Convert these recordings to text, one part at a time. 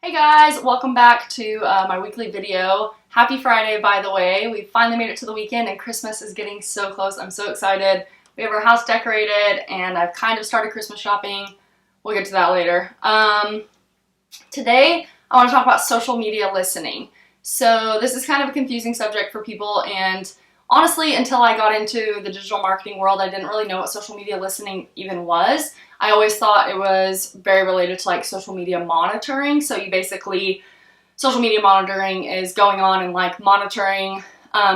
Hey guys, welcome back to my weekly video. Happy Friday, by the way. We finally made it to the weekend and Christmas is getting so close. I'm so excited. We have our house decorated and I've kind of started Christmas shopping. We'll get to that later. Today, I want to talk about social media listening. So this is kind of a confusing subject for people, and honestly, until I got into the digital marketing world, I didn't really know what social media listening even was. I always thought it was very related to like social media monitoring. So social media monitoring is going on and like monitoring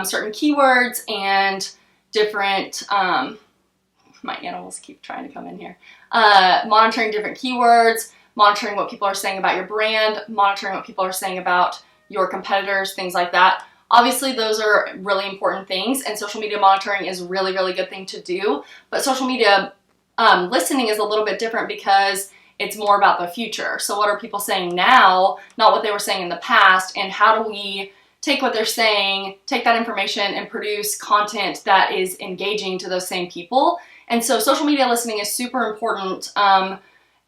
certain keywords and different, my animals keep trying to come in here, monitoring different keywords, monitoring what people are saying about your brand, monitoring what people are saying about your competitors, things like that. Obviously, those are really important things, and social media monitoring is a really, really good thing to do. But social media listening is a little bit different because it's more about the future. So what are people saying now, not what they were saying in the past, and how do we take what they're saying, take that information, and produce content that is engaging to those same people? And so social media listening is super important.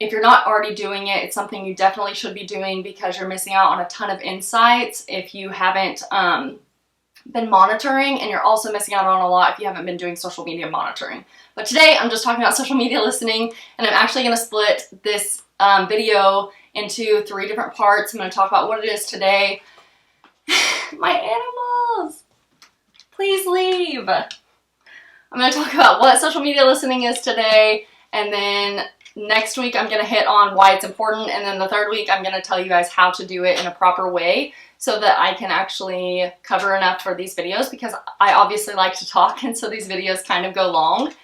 If you're not already doing it, it's something you definitely should be doing because you're missing out on a ton of insights if you haven't been monitoring, and you're also missing out on a lot if you haven't been doing social media monitoring. But today I'm just talking about social media listening, and I'm actually going to split this video into 3 different parts. I'm going to talk about what it is today. My animals, please leave. I'm going to talk about what social media listening is today, and then next week I'm going to hit on why it's important, and then the third week I'm going to tell you guys how to do it in a proper way so that I can actually cover enough for these videos, because I obviously like to talk, and so these videos kind of go long.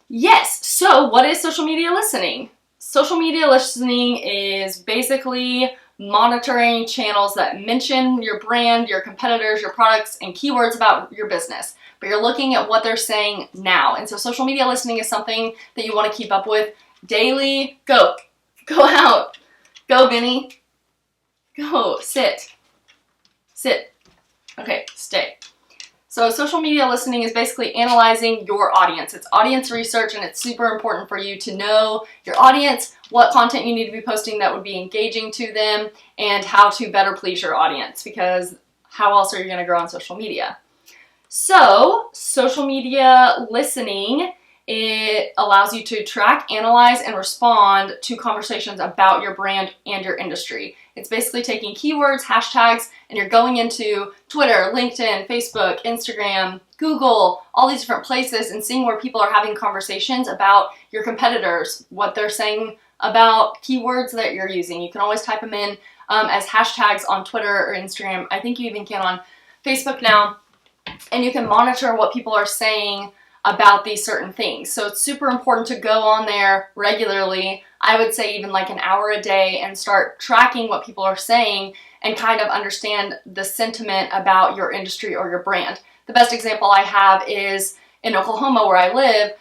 Yes, so what is social media listening? Social media listening is basically monitoring channels that mention your brand, your competitors, your products, and keywords about your business. But you're looking at what they're saying now. And so social media listening is something that you want to keep up with daily. Go out, go Benny, go, sit, okay, stay. So social media listening is basically analyzing your audience. It's audience research, and it's super important for you to know your audience, what content you need to be posting that would be engaging to them, and how to better please your audience, because how else are you going to grow on social media? So social media listening, it allows you to track, analyze, and respond to conversations about your brand and your industry. It's basically taking keywords, hashtags, and you're going into Twitter, LinkedIn, Facebook, Instagram, Google, all these different places, and seeing where people are having conversations about your competitors, what they're saying about keywords that you're using. You can always type them in as hashtags on Twitter or Instagram. I think you even can on Facebook now. And you can monitor what people are saying about these certain things. So it's super important to go on there regularly. I would say even like an hour a day, and start tracking what people are saying and kind of understand the sentiment about your industry or your brand. The best example I have is in Oklahoma, where I live.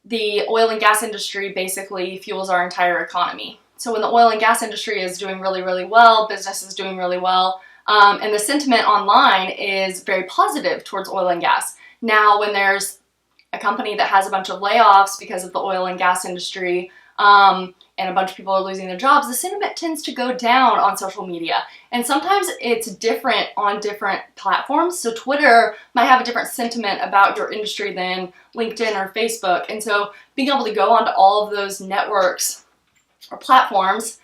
The oil and gas industry basically fuels our entire economy. So when the oil and gas industry is doing really, really well, business is doing really well, and the sentiment online is very positive towards oil and gas. Now, when there's a company that has a bunch of layoffs because of the oil and gas industry, and a bunch of people are losing their jobs, the sentiment tends to go down on social media. And sometimes it's different on different platforms. So Twitter might have a different sentiment about your industry than LinkedIn or Facebook. And so being able to go onto all of those networks or platforms,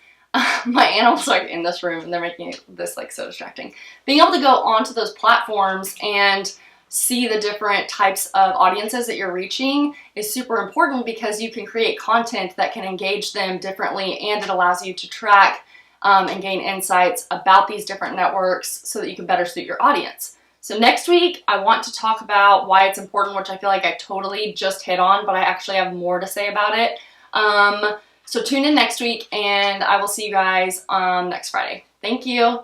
my animals are in this room and they're making this like so distracting. Being able to go onto those platforms and see the different types of audiences that you're reaching is super important, because you can create content that can engage them differently, and it allows you to track and gain insights about these different networks so that you can better suit your audience. So next week, I want to talk about why it's important, which I feel like I totally just hit on, but I actually have more to say about it. So tune in next week, and I will see you guys next Friday. Thank you.